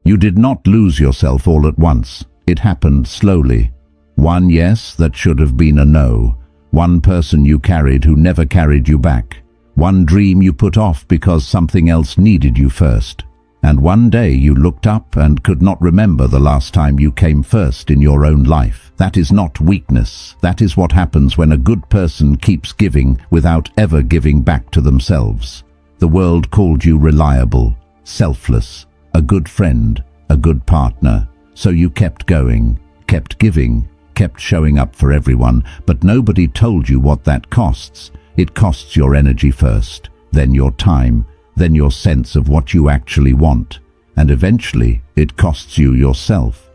You did not lose yourself all at once. It happened slowly. One yes that should have been a no. One person you carried who never carried you back. One dream you put off because something else needed you first. And one day you looked up and could not remember the last time you came first in your own life. That is not weakness. That is what happens when a good person keeps giving without ever giving back to themselves. The world called you reliable, selfless, a good friend, a good partner. So you kept going, kept giving, kept showing up for everyone, but nobody told you what that costs. It costs your energy first, then your time, then your sense of what you actually want, and eventually it costs you yourself.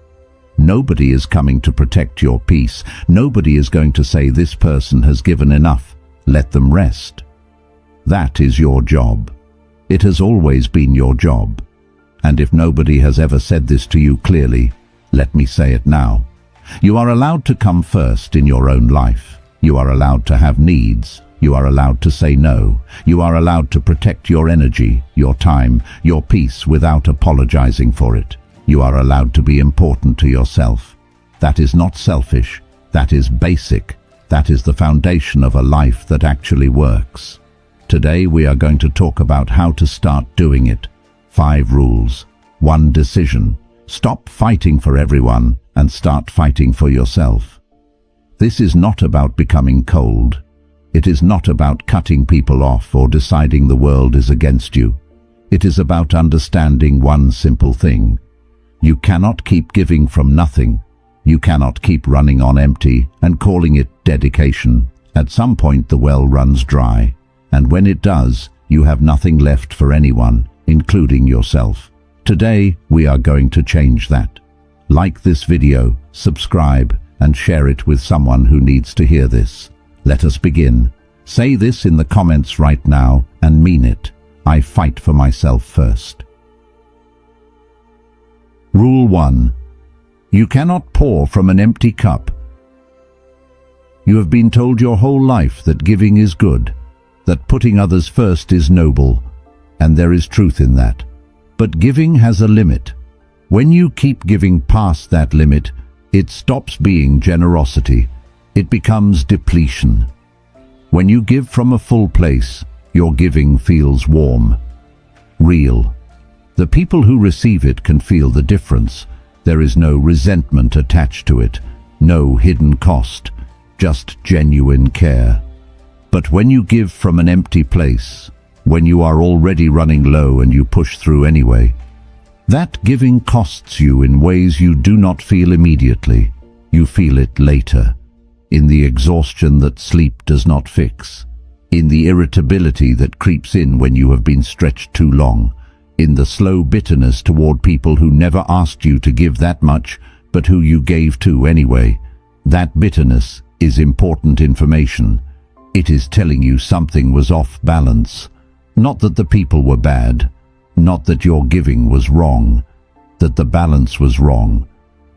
Nobody is coming to protect your peace. Nobody is going to say this person has given enough. Let them rest. That is your job. It has always been your job. And if nobody has ever said this to you clearly, let me say it now. You are allowed to come first in your own life. You are allowed to have needs. You are allowed to say no. You are allowed to protect your energy, your time, your peace without apologizing for it. You are allowed to be important to yourself. That is not selfish. That is basic. That is the foundation of a life that actually works. Today we are going to talk about how to start doing it. 5 rules. 1 decision. Stop fighting for everyone and start fighting for yourself. This is not about becoming cold. It is not about cutting people off or deciding the world is against you. It is about understanding one simple thing. You cannot keep giving from nothing. You cannot keep running on empty and calling it dedication. At some point the well runs dry, and when it does, you have nothing left for anyone, including yourself. Today, we are going to change that. Like this video, subscribe, and share it with someone who needs to hear this. Let us begin. Say this in the comments right now and mean it. I fight for myself first. Rule 1. You cannot pour from an empty cup. You have been told your whole life that giving is good, that putting others first is noble, and there is truth in that. But giving has a limit. When you keep giving past that limit, it stops being generosity. It becomes depletion. When you give from a full place, your giving feels warm, real. The people who receive it can feel the difference. There is no resentment attached to it, no hidden cost, just genuine care. But when you give from an empty place, when you are already running low and you push through anyway, that giving costs you in ways you do not feel immediately. You feel it later, in the exhaustion that sleep does not fix, in the irritability that creeps in when you have been stretched too long, in the slow bitterness toward people who never asked you to give that much, but who you gave to anyway. That bitterness is important information. It is telling you something was off balance. Not that the people were bad, not that your giving was wrong, that the balance was wrong,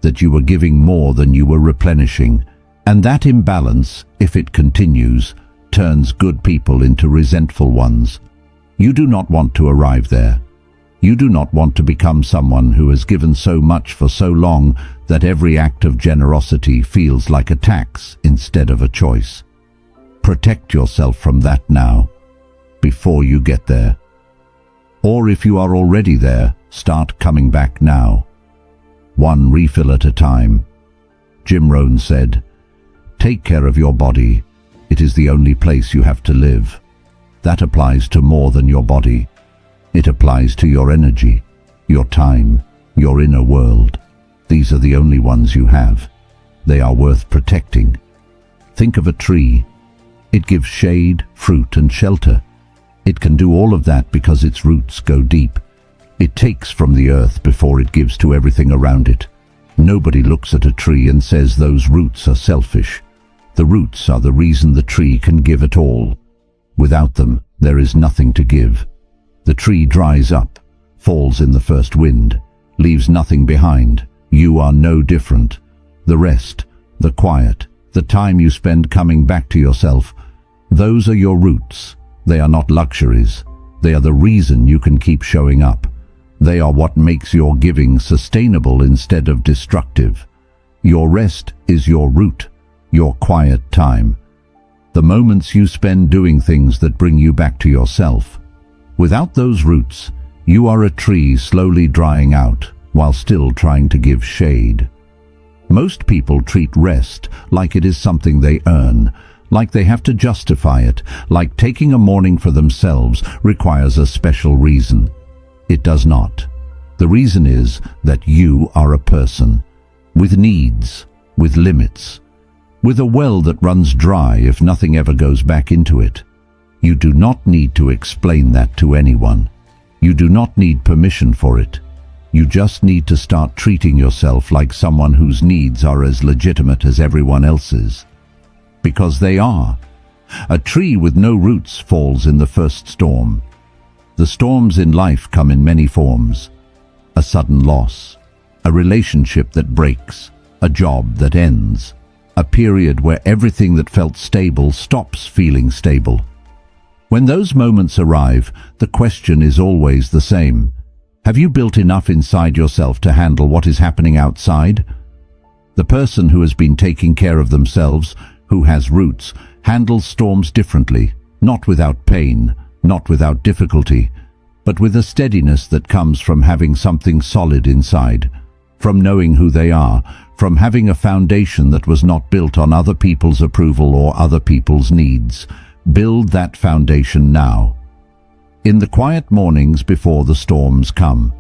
that you were giving more than you were replenishing. And that imbalance, if it continues, turns good people into resentful ones. You do not want to arrive there. You do not want to become someone who has given so much for so long that every act of generosity feels like a tax instead of a choice. Protect yourself from that now, before you get there. Or if you are already there, start coming back now. 1 refill at a time. Jim Rohn said, "Take care of your body. It is the only place you have to live." That applies to more than your body. It applies to your energy, your time, your inner world. These are the only ones you have. They are worth protecting. Think of a tree. It gives shade, fruit, and shelter. It can do all of that because its roots go deep. It takes from the earth before it gives to everything around it. Nobody looks at a tree and says those roots are selfish. The roots are the reason the tree can give at all. Without them, there is nothing to give. The tree dries up, falls in the first wind, leaves nothing behind. You are no different. The rest, the quiet, the time you spend coming back to yourself, those are your roots. They are not luxuries. They are the reason you can keep showing up. They are what makes your giving sustainable instead of destructive. Your rest is your root, your quiet time, the moments you spend doing things that bring you back to yourself. Without those roots, you are a tree slowly drying out while still trying to give shade. Most people treat rest like it is something they earn, like they have to justify it, like taking a morning for themselves requires a special reason. It does not. The reason is that you are a person, with needs, with limits, with a well that runs dry if nothing ever goes back into it. You do not need to explain that to anyone. You do not need permission for it. You just need to start treating yourself like someone whose needs are as legitimate as everyone else's. Because they are. A tree with no roots falls in the first storm. The storms in life come in many forms. A sudden loss, a relationship that breaks, a job that ends, a period where everything that felt stable stops feeling stable. When those moments arrive, the question is always the same. Have you built enough inside yourself to handle what is happening outside? The person who has been taking care of themselves, who has roots, handles storms differently, not without pain, not without difficulty, but with a steadiness that comes from having something solid inside, from knowing who they are, from having a foundation that was not built on other people's approval or other people's needs. Build that foundation now. In the quiet mornings before the storms come,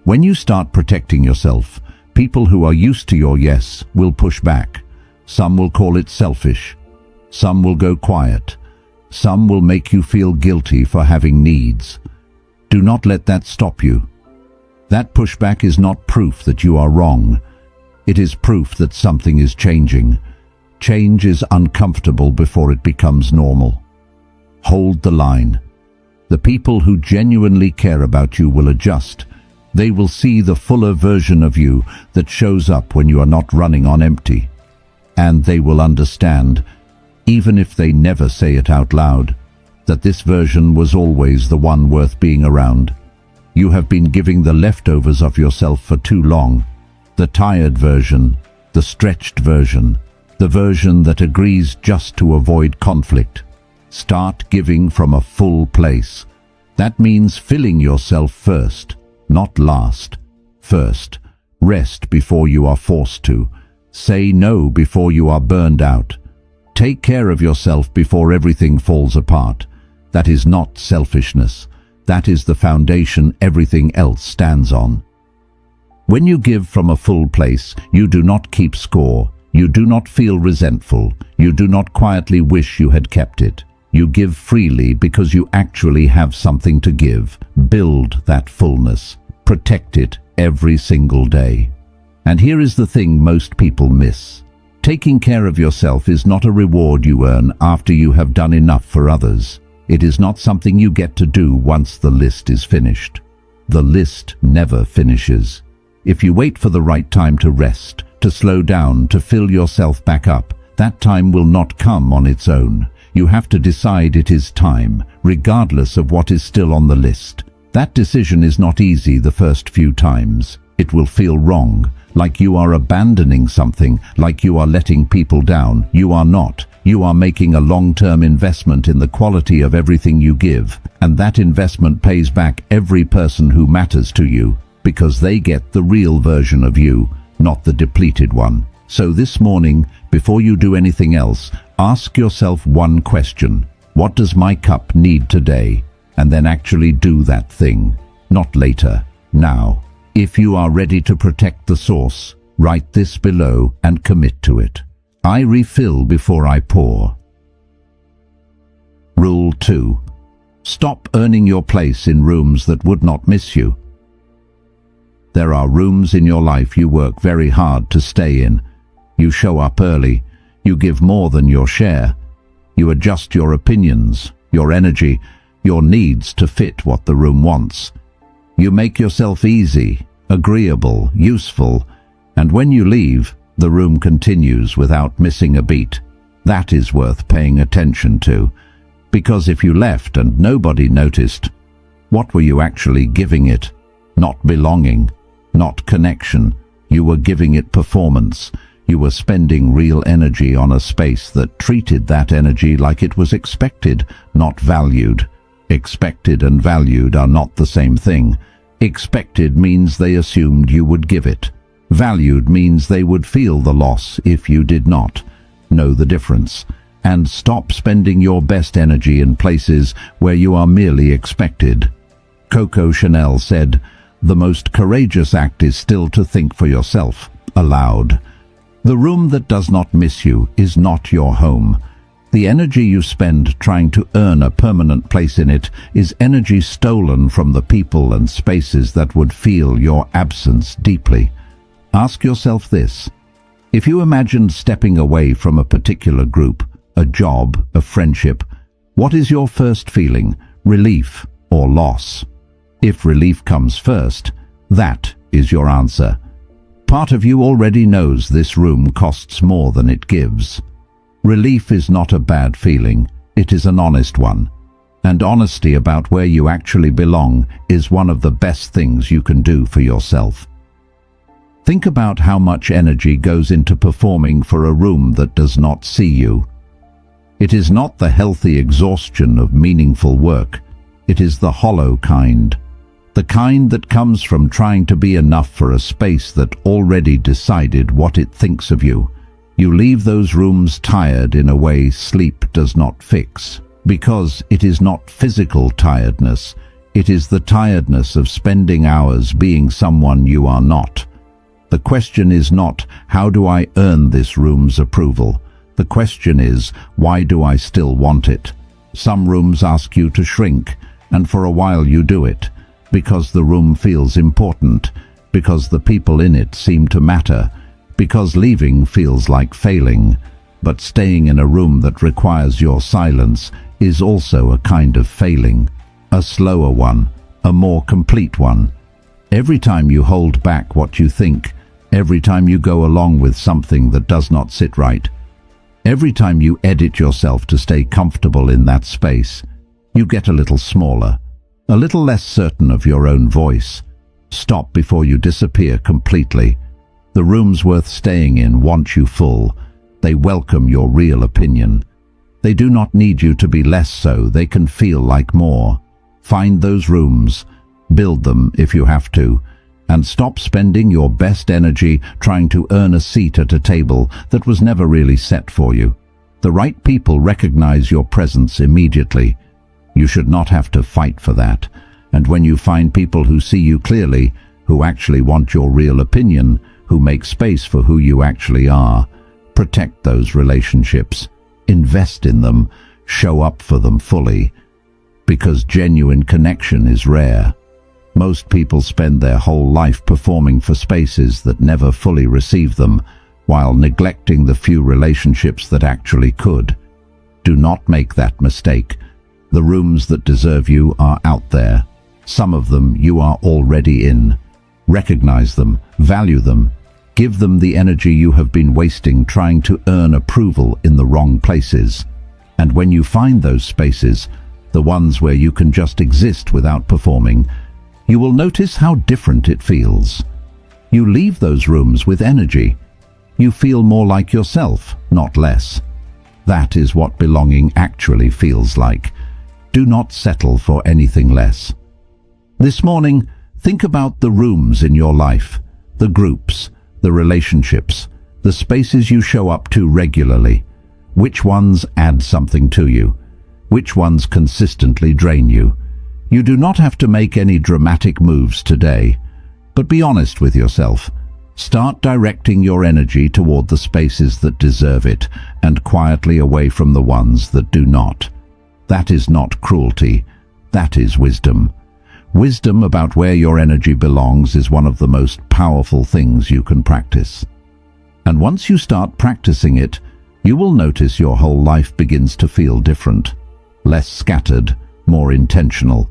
when you start protecting yourself, people who are used to your yes will push back. Some will call it selfish. Some will go quiet. Some will make you feel guilty for having needs. Do not let that stop you. That pushback is not proof that you are wrong. It is proof that something is changing. Change is uncomfortable before it becomes normal. Hold the line. The people who genuinely care about you will adjust. They will see the fuller version of you that shows up when you are not running on empty. And they will understand, even if they never say it out loud, that this version was always the one worth being around. You have been giving the leftovers of yourself for too long. The tired version, the stretched version, the version that agrees just to avoid conflict. Start giving from a full place. That means filling yourself first, not last. First, rest before you are forced to. Say no before you are burned out. Take care of yourself before everything falls apart. That is not selfishness. That is the foundation everything else stands on. When you give from a full place, you do not keep score. You do not feel resentful. You do not quietly wish you had kept it. You give freely because you actually have something to give. Build that fullness. Protect it every single day. And here is the thing most people miss. Taking care of yourself is not a reward you earn after you have done enough for others. It is not something you get to do once the list is finished. The list never finishes. If you wait for the right time to rest, to slow down, to fill yourself back up, that time will not come on its own. You have to decide it is time, regardless of what is still on the list. That decision is not easy the first few times. It will feel wrong, like you are abandoning something, like you are letting people down. You are not. You are making a long-term investment in the quality of everything you give, and that investment pays back every person who matters to you, because they get the real version of you, not the depleted one. So this morning, before you do anything else, ask yourself one question. What does my cup need today? And then actually do that thing. Not later, now. If you are ready to protect the source, write this below and commit to it. I refill before I pour. Rule 2. Stop earning your place in rooms that would not miss you. There are rooms in your life you work very hard to stay in. You show up early. You give more than your share. You adjust your opinions, your energy, your needs to fit what the room wants. You make yourself easy, agreeable, useful, and when you leave, the room continues without missing a beat. That is worth paying attention to, because if you left and nobody noticed, what were you actually giving it? not belonging, not connection. You were giving it performance. You were spending real energy on a space that treated that energy like it was expected, not valued. Expected and valued are not the same thing. Expected means they assumed you would give it. Valued means they would feel the loss if you did not. Know the difference, and stop spending your best energy in places where you are merely expected. Coco Chanel said, "The most courageous act is still to think for yourself, aloud." The room that does not miss you is not your home. The energy you spend trying to earn a permanent place in it is energy stolen from the people and spaces that would feel your absence deeply. Ask yourself this. If you imagined stepping away from a particular group, a job, a friendship, what is your first feeling, relief or loss? If relief comes first, that is your answer. Part of you already knows this room costs more than it gives. Relief is not a bad feeling, it is an honest one. And honesty about where you actually belong is one of the best things you can do for yourself. Think about how much energy goes into performing for a room that does not see you. It is not the healthy exhaustion of meaningful work. It is the hollow kind. The kind that comes from trying to be enough for a space that already decided what it thinks of you. You leave those rooms tired in a way sleep does not fix. Because it is not physical tiredness. It is the tiredness of spending hours being someone you are not. The question is not, how do I earn this room's approval? The question is, why do I still want it? Some rooms ask you to shrink, and for a while you do it, because the room feels important, because the people in it seem to matter, because leaving feels like failing. But staying in a room that requires your silence is also a kind of failing, a slower one, a more complete one. Every time you hold back what you think, every time you go along with something that does not sit right, every time you edit yourself to stay comfortable in that space, you get a little smaller, a little less certain of your own voice. Stop before you disappear completely. The rooms worth staying in want you full. They welcome your real opinion. They do not need you to be less so, they can feel like more. Find those rooms, build them if you have to, and stop spending your best energy trying to earn a seat at a table that was never really set for you. The right people recognize your presence immediately. You should not have to fight for that. And when you find people who see you clearly, who actually want your real opinion, who make space for who you actually are, protect those relationships. Invest in them. Show up for them fully. Because genuine connection is rare. Most people spend their whole life performing for spaces that never fully receive them, while neglecting the few relationships that actually could. Do not make that mistake. The rooms that deserve you are out there. Some of them you are already in. Recognize them, value them, give them the energy you have been wasting trying to earn approval in the wrong places. And when you find those spaces, the ones where you can just exist without performing, you will notice how different it feels. You leave those rooms with energy. You feel more like yourself, not less. That is what belonging actually feels like. Do not settle for anything less. This morning, think about the rooms in your life, the groups, the relationships, the spaces you show up to regularly. Which ones add something to you? Which ones consistently drain you? You do not have to make any dramatic moves today, but be honest with yourself. Start directing your energy toward the spaces that deserve it and quietly away from the ones that do not. That is not cruelty. That is wisdom. Wisdom about where your energy belongs is one of the most powerful things you can practice. And once you start practicing it, you will notice your whole life begins to feel different, less scattered, more intentional,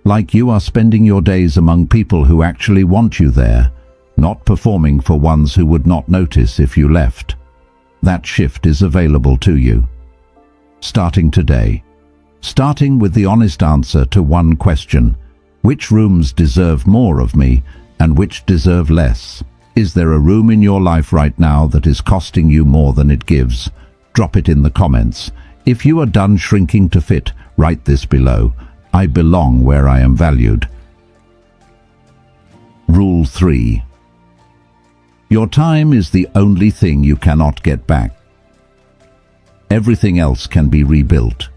like you are spending your days among people who actually want you there, not performing for ones who would not notice if you left. That shift is available to you. Starting today. Starting with the honest answer to one question. Which rooms deserve more of me and which deserve less? Is there a room in your life right now that is costing you more than it gives? Drop it in the comments. If you are done shrinking to fit, write this below. I belong where I am valued. Rule 3. Your time is the only thing you cannot get back. Everything else can be rebuilt.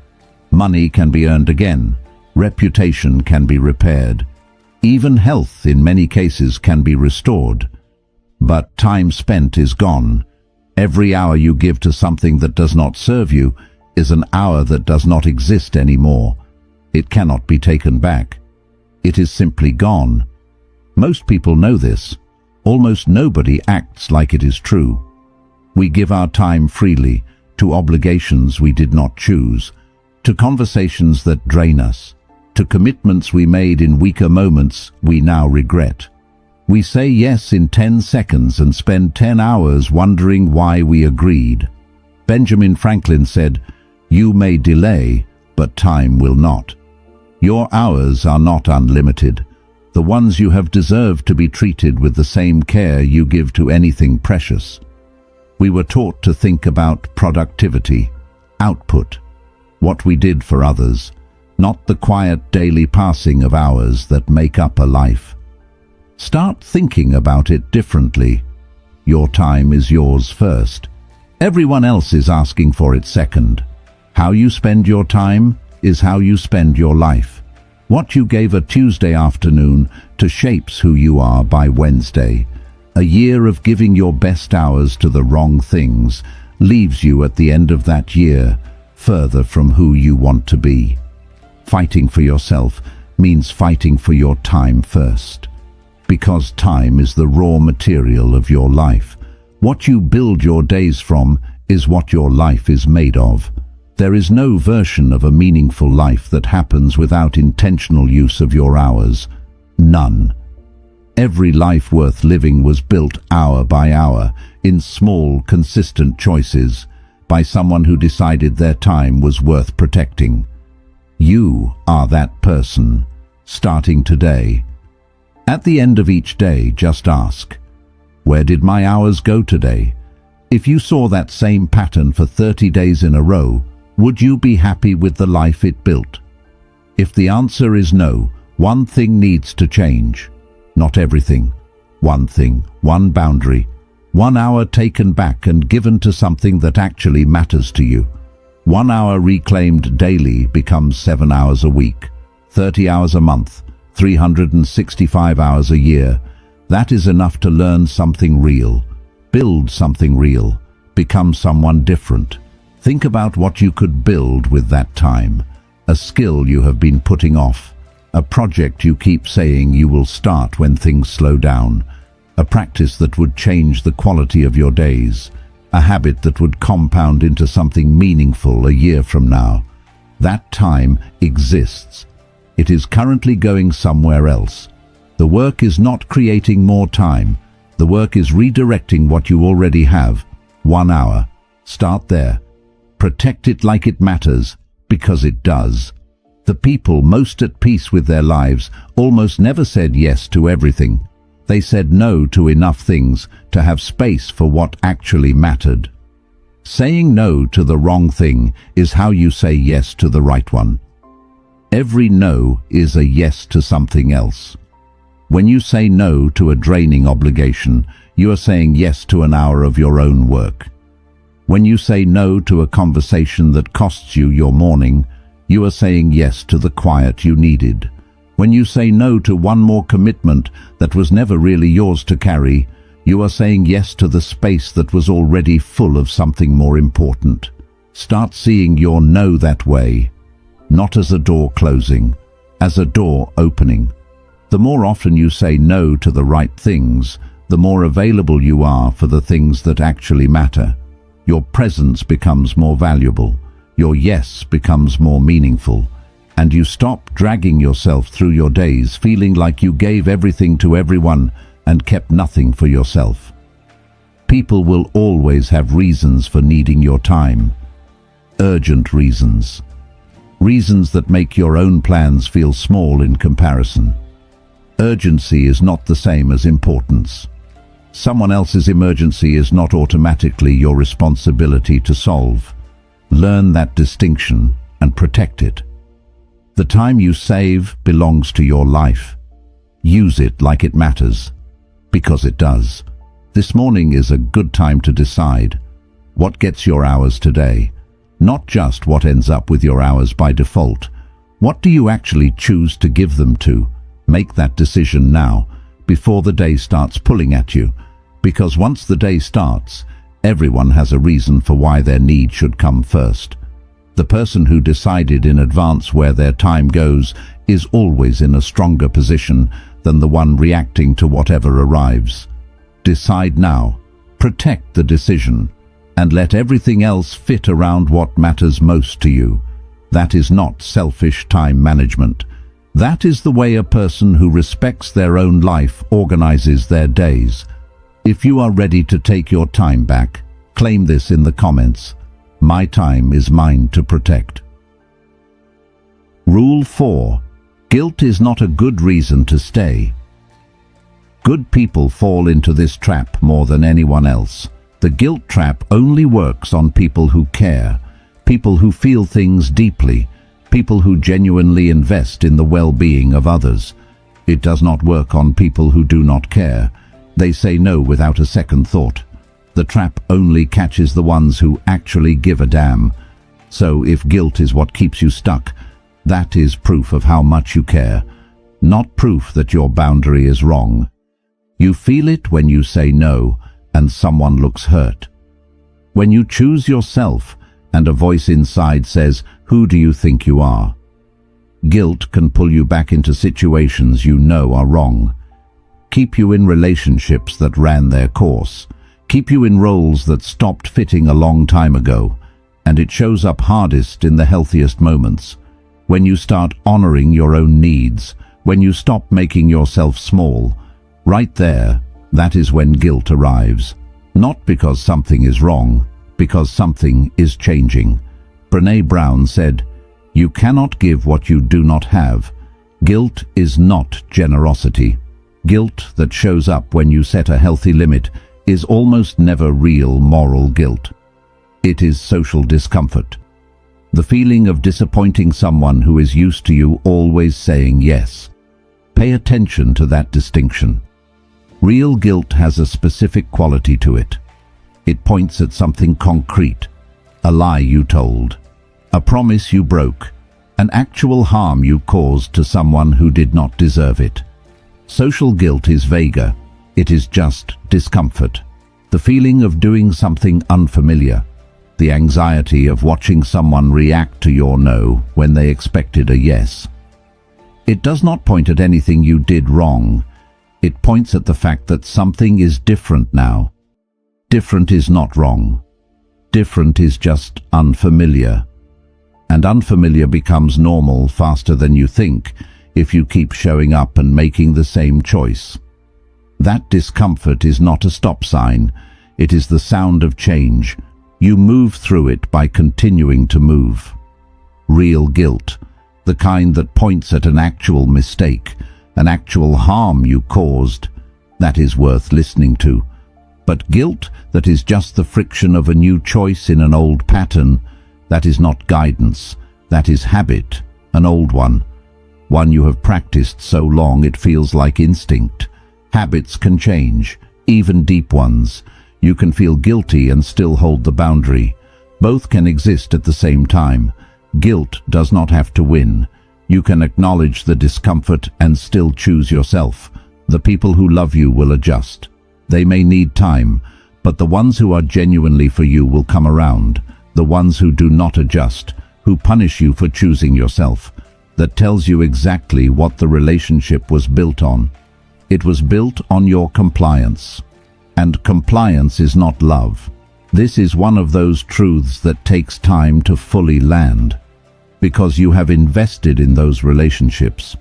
Money can be earned again. Reputation can be repaired. Even health in many cases can be restored. But time spent is gone. Every hour you give to something that does not serve you is an hour that does not exist anymore. It cannot be taken back. It is simply gone. Most people know this. Almost nobody acts like it is true. We give our time freely to obligations we did not choose, to conversations that drain us, to commitments we made in weaker moments we now regret. We say yes in 10 seconds and spend 10 hours wondering why we agreed. Benjamin Franklin said, "You may delay, but time will not." Your hours are not unlimited. The ones you have deserve to be treated with the same care you give to anything precious. We were taught to think about productivity, output, what we did for others, not the quiet daily passing of hours that make up a life. Start thinking about it differently. Your time is yours first. Everyone else is asking for it second. How you spend your time is how you spend your life. What you gave a Tuesday afternoon to shapes who you are by Wednesday. A year of giving your best hours to the wrong things leaves you at the end of that year further from who you want to be. Fighting for yourself means fighting for your time first. Because time is the raw material of your life. What you build your days from is what your life is made of. There is no version of a meaningful life that happens without intentional use of your hours. None. Every life worth living was built hour by hour, in small, consistent choices, by someone who decided their time was worth protecting. You are that person, starting today. At the end of each day, just ask, where did my hours go today? If you saw that same pattern for 30 days in a row, would you be happy with the life it built? If the answer is no, one thing needs to change. Not everything. One thing, one boundary, 1 hour taken back and given to something that actually matters to you. 1 hour reclaimed daily becomes 7 hours a week, 30 hours a month, 365 hours a year. That is enough to learn something real, build something real, become someone different. Think about what you could build with that time. A skill you have been putting off. A project you keep saying you will start when things slow down. A practice that would change the quality of your days. A habit that would compound into something meaningful a year from now. That time exists. It is currently going somewhere else. The work is not creating more time. The work is redirecting what you already have. 1 hour. Start there. Protect it like it matters, because it does. The people most at peace with their lives almost never said yes to everything. They said no to enough things to have space for what actually mattered. Saying no to the wrong thing is how you say yes to the right one. Every no is a yes to something else. When you say no to a draining obligation, you are saying yes to an hour of your own work. When you say no to a conversation that costs you your morning, you are saying yes to the quiet you needed. When you say no to one more commitment that was never really yours to carry, you are saying yes to the space that was already full of something more important. Start seeing your no that way, not as a door closing, as a door opening. The more often you say no to the right things, the more available you are for the things that actually matter. Your presence becomes more valuable, your yes becomes more meaningful, and you stop dragging yourself through your days feeling like you gave everything to everyone and kept nothing for yourself. People will always have reasons for needing your time. Urgent reasons. reasons that make your own plans feel small in comparison. Urgency is not the same as importance. Someone else's emergency is not automatically your responsibility to solve. Learn that distinction and protect it. The time you save belongs to your life. Use it like it matters, because it does. This morning is a good time to decide what gets your hours today, not just what ends up with your hours by default. What do you actually choose to give them to? Make that decision now, before the day starts pulling at you, because once the day starts, everyone has a reason for why their need should come first. The person who decided in advance where their time goes is always in a stronger position than the one reacting to whatever arrives. Decide now, protect the decision, and let everything else fit around what matters most to you. That is not selfish time management. That is the way a person who respects their own life organizes their days. If you are ready to take your time back, claim this in the comments. My time is mine to protect. Rule 4. Guilt is not a good reason to stay. Good people fall into this trap more than anyone else. The guilt trap only works on people who care, people who feel things deeply, people who genuinely invest in the well-being of others. It does not work on people who do not care. They say no without a second thought. The trap only catches the ones who actually give a damn. So if guilt is what keeps you stuck, that is proof of how much you care, not proof that your boundary is wrong. You feel it when you say no and someone looks hurt. When you choose yourself and a voice inside says, "Who do you think you are?" Guilt can pull you back into situations you know are wrong, keep you in relationships that ran their course, keep you in roles that stopped fitting a long time ago, and it shows up hardest in the healthiest moments. When you start honoring your own needs, when you stop making yourself small, right there, that is when guilt arrives. Not because something is wrong, because something is changing. Brené Brown said, "You cannot give what you do not have." Guilt is not generosity. Guilt that shows up when you set a healthy limit is almost never real moral guilt. It is social discomfort. The feeling of disappointing someone who is used to you always saying yes. Pay attention to that distinction. Real guilt has a specific quality to it. It points at something concrete, a lie you told, a promise you broke, an actual harm you caused to someone who did not deserve it. Social guilt is vaguer. It is just discomfort, the feeling of doing something unfamiliar, the anxiety of watching someone react to your no when they expected a yes. It does not point at anything you did wrong. It points at the fact that something is different now. Different is not wrong. Different is just unfamiliar. And unfamiliar becomes normal faster than you think if you keep showing up and making the same choice. That discomfort is not a stop sign. It is the sound of change. You move through it by continuing to move. Real guilt, the kind that points at an actual mistake, an actual harm you caused, that is worth listening to. But guilt that is just the friction of a new choice in an old pattern, that is not guidance, that is habit, an old one you have practiced so long it feels like instinct. Habits can change, even deep ones. You can feel guilty and still hold the boundary. Both can exist at the same time. Guilt does not have to win. You can acknowledge the discomfort and still choose yourself. The people who love you will adjust. They may need time, but the ones who are genuinely for you will come around. The ones who do not adjust, who punish you for choosing yourself, that tells you exactly what the relationship was built on. It was built on your compliance. And compliance is not love. This is one of those truths that takes time to fully land. Because you have invested in those relationships.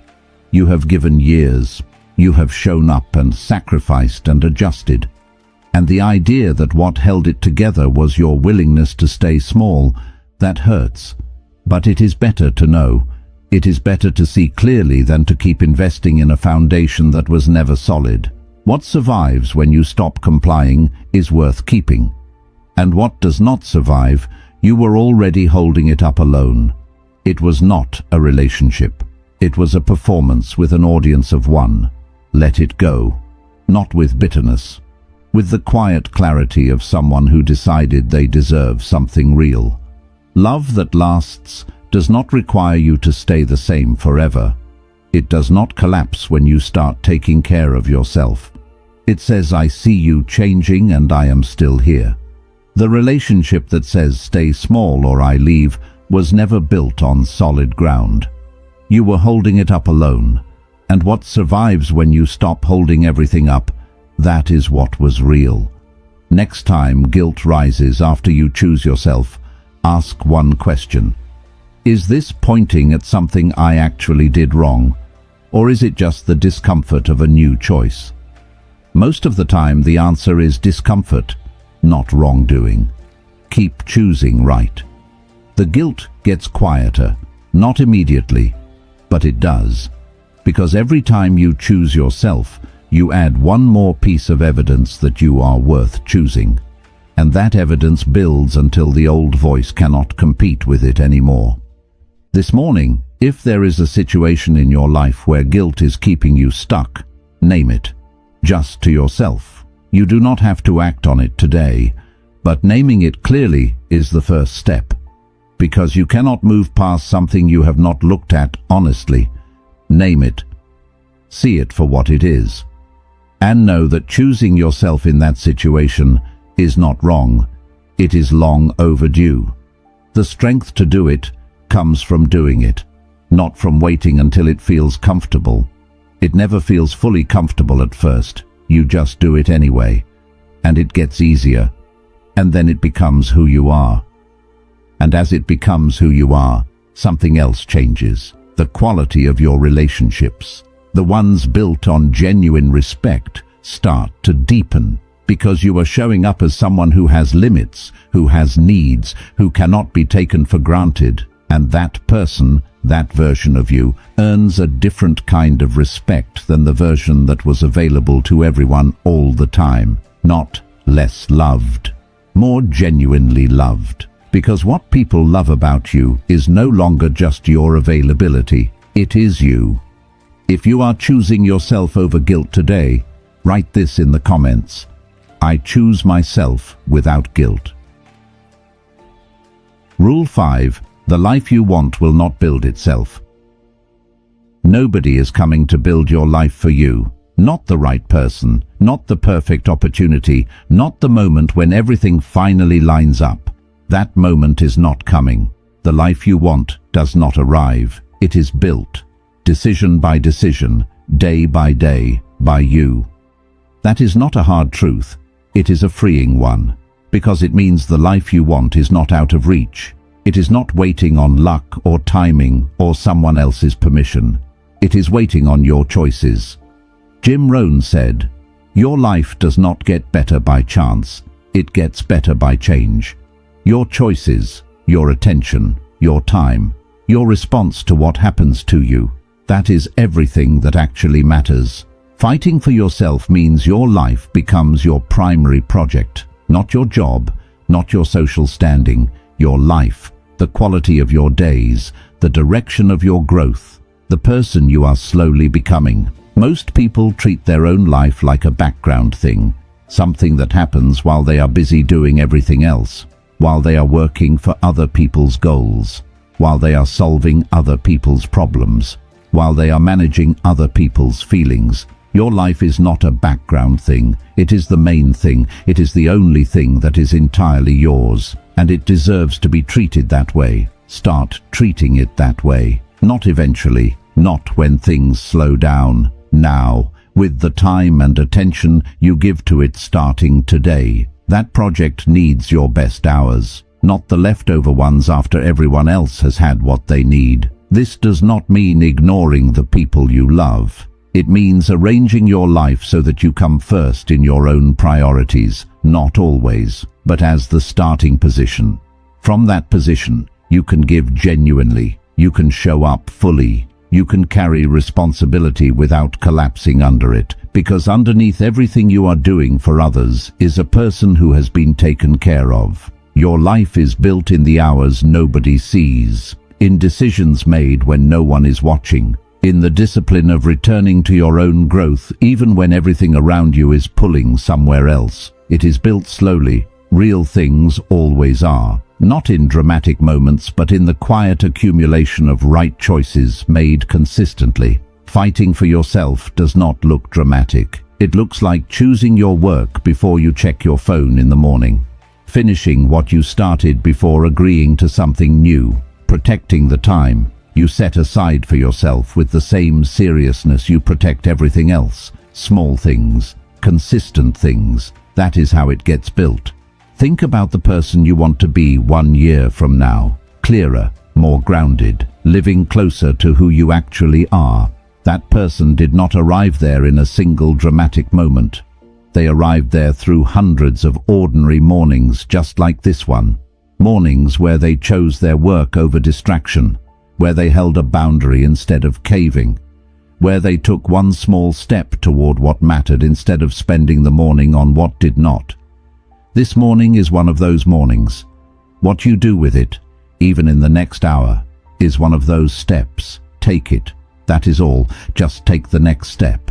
You have given years. You have shown up and sacrificed and adjusted. And the idea that what held it together was your willingness to stay small, that hurts. But it is better to know. It is better to see clearly than to keep investing in a foundation that was never solid. What survives when you stop complying is worth keeping. And what does not survive, you were already holding it up alone. It was not a relationship. It was a performance with an audience of one. Let it go. Not with bitterness. With the quiet clarity of someone who decided they deserve something real. Love that lasts does not require you to stay the same forever. It does not collapse when you start taking care of yourself. It says, I see you changing and I am still here. The relationship that says stay small or I leave was never built on solid ground. You were holding it up alone. And what survives when you stop holding everything up, that is what was real. Next time guilt rises after you choose yourself, ask one question. Is this pointing at something I actually did wrong? Or is it just the discomfort of a new choice? Most of the time the answer is discomfort, not wrongdoing. Keep choosing right. The guilt gets quieter, not immediately, but it does. Because every time you choose yourself, you add one more piece of evidence that you are worth choosing. And that evidence builds until the old voice cannot compete with it anymore. This morning, if there is a situation in your life where guilt is keeping you stuck, name it. Just to yourself. You do not have to act on it today, but naming it clearly is the first step. Because you cannot move past something you have not looked at honestly. Name it. See it for what it is. And know that choosing yourself in that situation is not wrong. It is long overdue. The strength to do it comes from doing it, not from waiting until it feels comfortable. It never feels fully comfortable at first. You just do it anyway. And it gets easier. And then it becomes who you are. And as it becomes who you are, something else changes. The quality of your relationships, the ones built on genuine respect, start to deepen. Because you are showing up as someone who has limits, who has needs, who cannot be taken for granted. And that person, that version of you, earns a different kind of respect than the version that was available to everyone all the time. Not less loved, more genuinely loved. Because what people love about you is no longer just your availability, it is you. If you are choosing yourself over guilt today, write this in the comments. I choose myself without guilt. Rule 5. The life you want will not build itself. Nobody is coming to build your life for you. Not the right person, not the perfect opportunity, not the moment when everything finally lines up. That moment is not coming. The life you want does not arrive. It is built, decision by decision, day by day, by you. That is not a hard truth. It is a freeing one, because it means the life you want is not out of reach. It is not waiting on luck or timing or someone else's permission. It is waiting on your choices. Jim Rohn said, "Your life does not get better by chance. It gets better by change." Your choices, your attention, your time, your response to what happens to you, that is everything that actually matters. Fighting for yourself means your life becomes your primary project, not your job, not your social standing, your life, the quality of your days, the direction of your growth, the person you are slowly becoming. Most people treat their own life like a background thing, something that happens while they are busy doing everything else, while they are working for other people's goals, while they are solving other people's problems, while they are managing other people's feelings. Your life is not a background thing. It is the main thing. It is the only thing that is entirely yours, and it deserves to be treated that way. Start treating it that way. Not eventually, not when things slow down. Now, with the time and attention you give to it starting today. That project needs your best hours, not the leftover ones after everyone else has had what they need. This does not mean ignoring the people you love. It means arranging your life so that you come first in your own priorities, not always, but as the starting position. From that position, You can give genuinely. You can show up fully. You can carry responsibility without collapsing under it, because underneath everything you are doing for others is a person who has been taken care of. Your life is built in the hours nobody sees, in decisions made when no one is watching, in the discipline of returning to your own growth even when everything around you is pulling somewhere else. It is built slowly. Real things always are. Not in dramatic moments, but in the quiet accumulation of right choices made consistently. Fighting for yourself does not look dramatic. It looks like choosing your work before you check your phone in the morning. Finishing what you started before agreeing to something new. Protecting the time you set aside for yourself with the same seriousness you protect everything else. Small things, consistent things. That is how it gets built. Think about the person you want to be 1 year from now. Clearer, more grounded, living closer to who you actually are. That person did not arrive there in a single dramatic moment. They arrived there through hundreds of ordinary mornings just like this one. Mornings where they chose their work over distraction, where they held a boundary instead of caving, where they took one small step toward what mattered instead of spending the morning on what did not. This morning is one of those mornings. What you do with it, even in the next hour, is one of those steps. Take it. That is all. Just take the next step.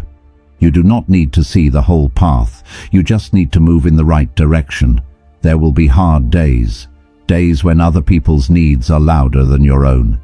You do not need to see the whole path. You just need to move in the right direction. There will be hard days. Days when other people's needs are louder than your own.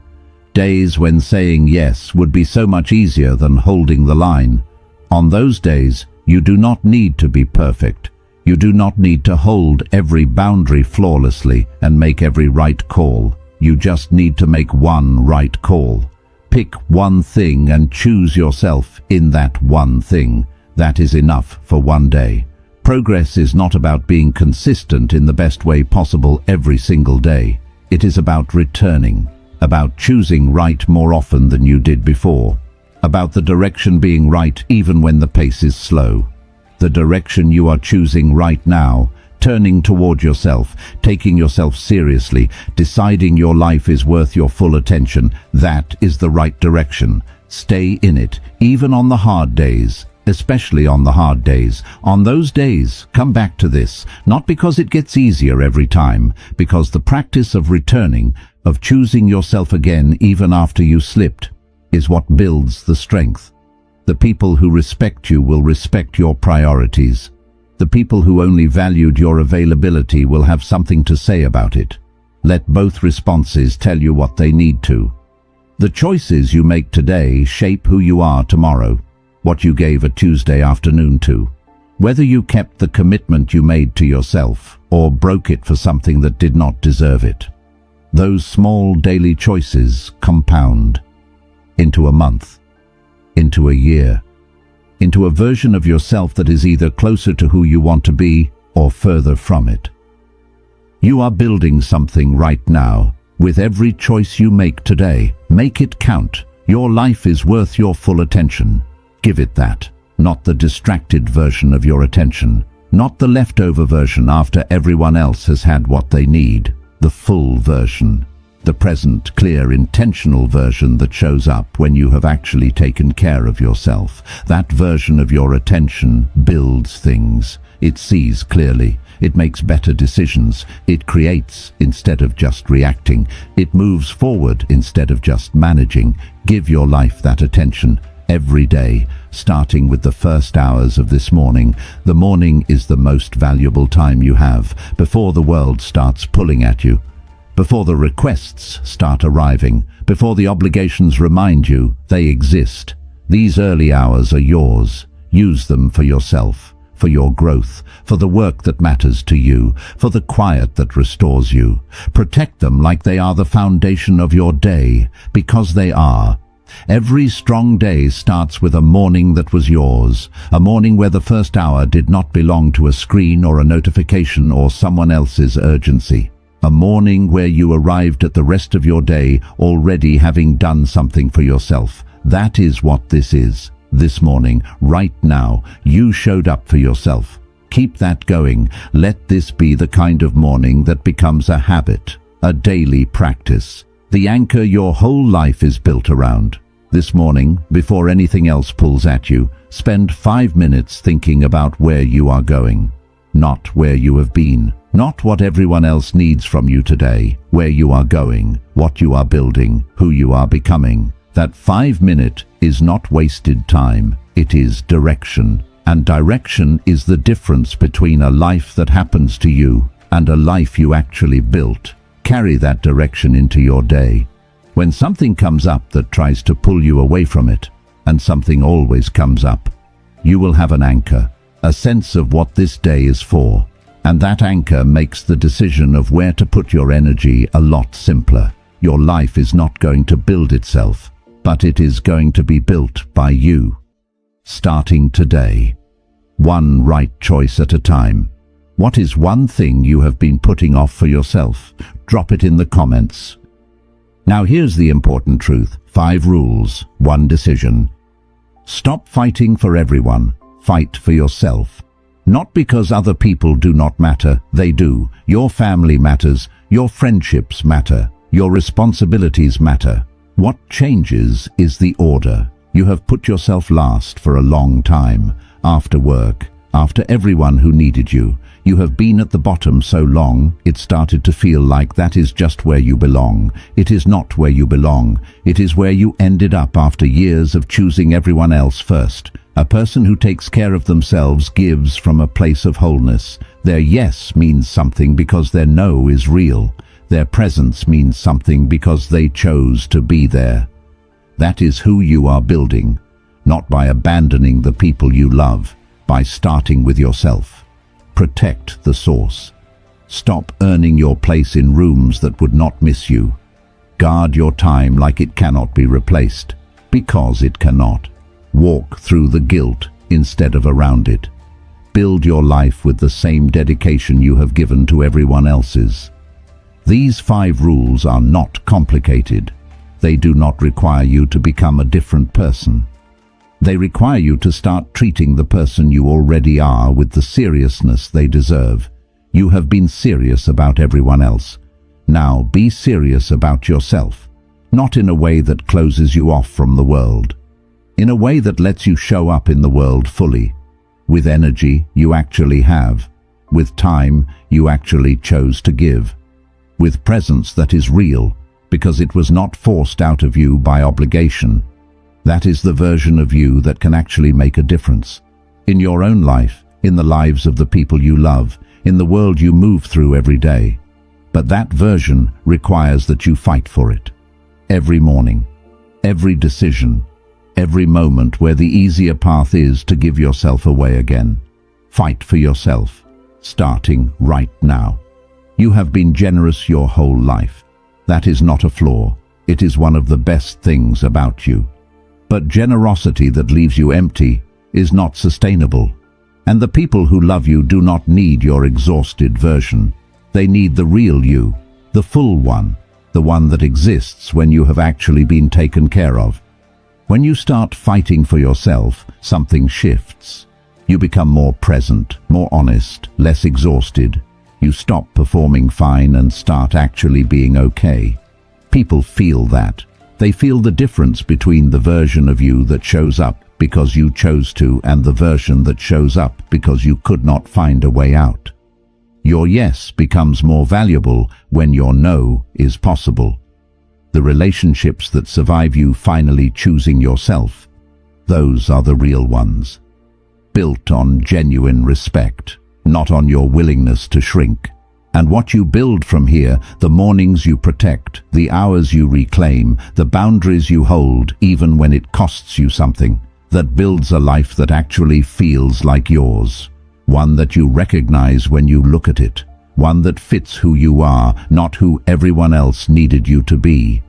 Days when saying yes would be so much easier than holding the line. On those days, you do not need to be perfect. You do not need to hold every boundary flawlessly and make every right call. You just need to make one right call. Pick one thing and choose yourself in that one thing. That is enough for one day. Progress is not about being consistent in the best way possible every single day. It is about returning, about choosing right more often than you did before, about the direction being right even when the pace is slow. The direction you are choosing right now, turning toward yourself, taking yourself seriously, deciding your life is worth your full attention, that is the right direction. Stay in it, even on the hard days, especially on the hard days. On those days, come back to this, not because it gets easier every time, because the practice of returning, of choosing yourself again even after you slipped, is what builds the strength. The people who respect you will respect your priorities. The people who only valued your availability will have something to say about it. Let both responses tell you what they need to. The choices you make today shape who you are tomorrow, what you gave a Tuesday afternoon to. Whether you kept the commitment you made to yourself or broke it for something that did not deserve it. Those small daily choices compound into a month, into a year, into a version of yourself that is either closer to who you want to be or further from it. You are building something right now. With every choice you make today, make it count. Your life is worth your full attention. Give it that, not the distracted version of your attention, not the leftover version after everyone else has had what they need. The full version. The present, clear, intentional version that shows up when you have actually taken care of yourself. That version of your attention builds things. It sees clearly. It makes better decisions. It creates instead of just reacting. It moves forward instead of just managing. Give your life that attention every day, starting with the first hours of this morning. The morning is the most valuable time you have before the world starts pulling at you. Before the requests start arriving, before the obligations remind you they exist. These early hours are yours. Use them for yourself, for your growth, for the work that matters to you, for the quiet that restores you. Protect them like they are the foundation of your day, because they are. Every strong day starts with a morning that was yours, a morning where the first hour did not belong to a screen or a notification or someone else's urgency. A morning where you arrived at the rest of your day already having done something for yourself. That is what this is. This morning, right now, you showed up for yourself. Keep that going. Let this be the kind of morning that becomes a habit. a daily practice, the anchor your whole life is built around. This morning, before anything else pulls at you, spend 5 minutes thinking about where you are going, not where you have been, not what everyone else needs from you today, where you are going, what you are building, who you are becoming. That 5 minute is not wasted time, it is direction. And direction is the difference between a life that happens to you and a life you actually built. Carry that direction into your day. When something comes up that tries to pull you away from it, and something always comes up, you will have an anchor, a sense of what this day is for. And that anchor makes the decision of where to put your energy a lot simpler. Your life is not going to build itself, but it is going to be built by you. Starting today, one right choice at a time. What is one thing you have been putting off for yourself? Drop it in the comments. Now here's the important truth. 5 rules, 1 decision. Stop fighting for everyone. Fight for yourself. Not because other people do not matter, they do. Your family matters, your friendships matter, your responsibilities matter. What changes is the order. You have put yourself last for a long time. After work, after everyone who needed you. You have been at the bottom so long, it started to feel like that is just where you belong. It is not where you belong. It is where you ended up after years of choosing everyone else first. A person who takes care of themselves gives from a place of wholeness. Their yes means something because their no is real. Their presence means something because they chose to be there. That is who you are building, not by abandoning the people you love, by starting with yourself. Protect the source. Stop earning your place in rooms that would not miss you. Guard your time like it cannot be replaced, because it cannot. Walk through the guilt instead of around it. Build your life with the same dedication you have given to everyone else's. These 5 rules are not complicated. They do not require you to become a different person. They require you to start treating the person you already are with the seriousness they deserve. You have been serious about everyone else. Now be serious about yourself, not in a way that closes you off from the world. In a way that lets you show up in the world fully, with energy you actually have, with time you actually chose to give, with presence that is real because it was not forced out of you by obligation. That is the version of you that can actually make a difference. In your own life, in the lives of the people you love, in the world you move through every day. But that version requires that you fight for it. Every morning, every decision, every moment where the easier path is to give yourself away again. Fight for yourself, starting right now. You have been generous your whole life. That is not a flaw. It is one of the best things about you. But generosity that leaves you empty is not sustainable. And the people who love you do not need your exhausted version. They need the real you, the full one, the one that exists when you have actually been taken care of. When you start fighting for yourself, something shifts. You become more present, more honest, less exhausted. You stop performing fine and start actually being okay. People feel that. They feel the difference between the version of you that shows up because you chose to and the version that shows up because you could not find a way out. Your yes becomes more valuable when your no is possible. The relationships that survive you finally choosing yourself, those are the real ones. Built on genuine respect, not on your willingness to shrink. And what you build from here, the mornings you protect, the hours you reclaim, the boundaries you hold, even when it costs you something, that builds a life that actually feels like yours. One that you recognize when you look at it. One that fits who you are, not who everyone else needed you to be.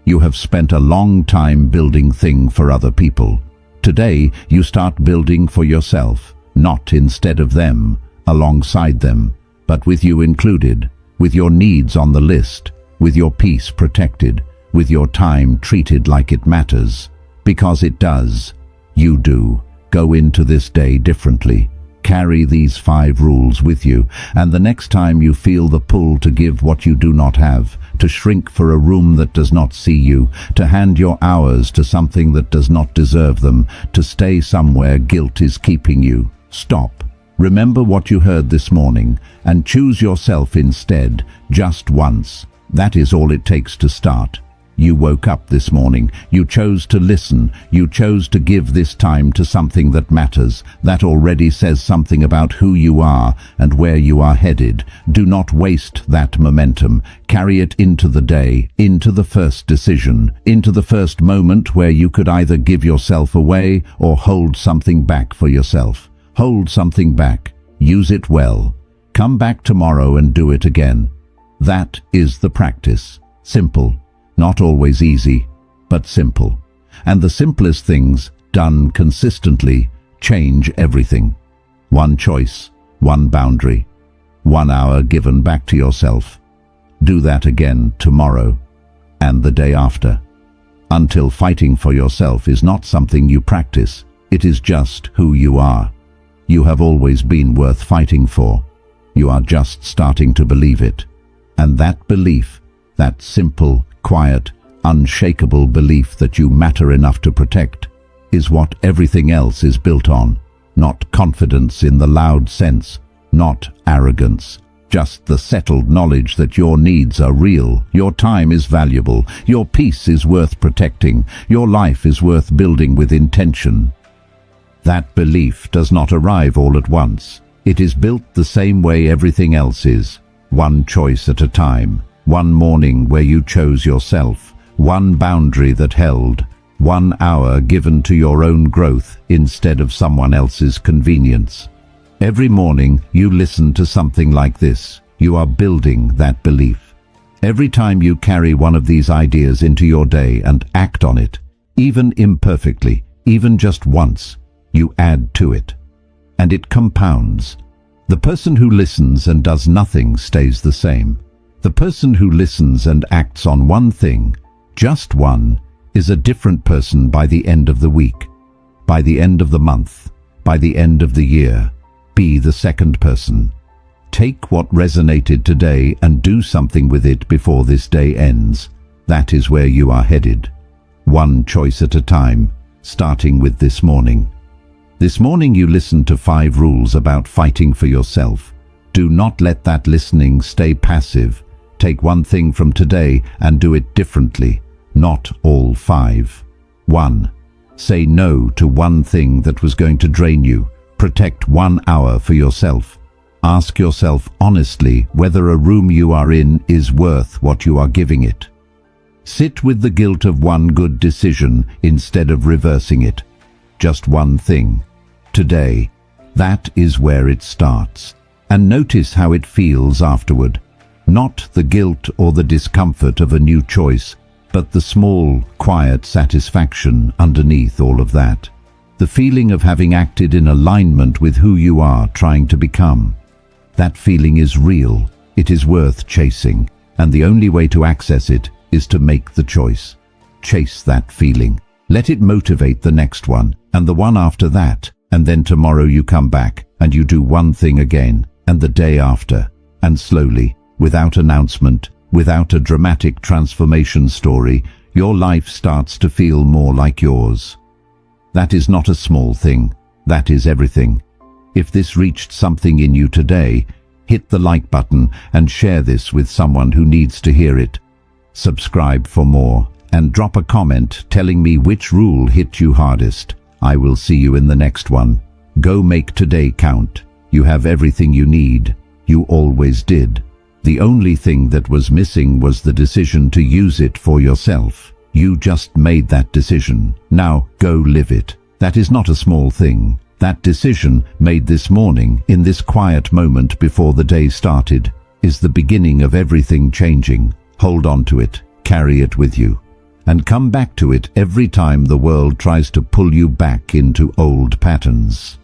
You have spent a long time building things for other people. Today, you start building for yourself, not instead of them, alongside them, but with you included, with your needs on the list, with your peace protected, with your time treated like it matters. Because it does. You do. Go into this day differently. Carry these 5 rules with you, and the next time you feel the pull to give what you do not have, to shrink for a room that does not see you, to hand your hours to something that does not deserve them, to stay somewhere guilt is keeping you, stop. Remember what you heard this morning, and choose yourself instead, just once. That is all it takes to start. You woke up this morning, you chose to listen, you chose to give this time to something that matters. That already says something about who you are and where you are headed. Do not waste that momentum. Carry it into the day, into the first decision, into the first moment where you could either give yourself away or hold something back for yourself. Hold something back. Use it well. Come back tomorrow and do it again. That is the practice. Simple. Not always easy, but simple. And the simplest things, done consistently, change everything. 1 choice, 1 boundary, 1 hour given back to yourself. Do that again tomorrow and the day after, until fighting for yourself is not something you practice. It is just who you are. You have always been worth fighting for. You are just starting to believe it. And that belief, that simple, quiet, unshakable belief that you matter enough to protect, is what everything else is built on. Not confidence in the loud sense, not arrogance, just the settled knowledge that your needs are real, your time is valuable, your peace is worth protecting, your life is worth building with intention. That belief does not arrive all at once. It is built the same way everything else is, 1 choice at a time. 1 morning where you chose yourself, 1 boundary that held, 1 hour given to your own growth instead of someone else's convenience. Every morning you listen to something like this. You are building that belief. Every time you carry one of these ideas into your day and act on it, even imperfectly, even just once, you add to it. And it compounds. The person who listens and does nothing stays the same. The person who listens and acts on 1 thing, just 1, is a different person by the end of the week, by the end of the month, by the end of the year. Be the second person. Take what resonated today and do something with it before this day ends. That is where you are headed. 1 choice at a time, starting with this morning. This morning you listened to 5 rules about fighting for yourself. Do not let that listening stay passive. Take 1 thing from today and do it differently, not all 5. 1. Say no to 1 thing that was going to drain you. Protect 1 hour for yourself. Ask yourself honestly whether a room you are in is worth what you are giving it. Sit with the guilt of 1 good decision instead of reversing it. Just 1 thing. Today. That is where it starts. And notice how it feels afterward. Not the guilt or the discomfort of a new choice, but the small, quiet satisfaction underneath all of that. The feeling of having acted in alignment with who you are trying to become. That feeling is real, it is worth chasing, and the only way to access it is to make the choice. Chase that feeling. Let it motivate the next one, and the one after that, and then tomorrow you come back, and you do 1 thing again, and the day after, and slowly, without announcement, without a dramatic transformation story, your life starts to feel more like yours. That is not a small thing. That is everything. If this reached something in you today, hit the like button and share this with someone who needs to hear it. Subscribe for more and drop a comment telling me which rule hit you hardest. I will see you in the next one. Go make today count. You have everything you need. You always did. The only thing that was missing was the decision to use it for yourself. You just made that decision. Now go live it. That is not a small thing. That decision, made this morning, in this quiet moment before the day started, is the beginning of everything changing. Hold on to it. Carry it with you. And come back to it every time the world tries to pull you back into old patterns.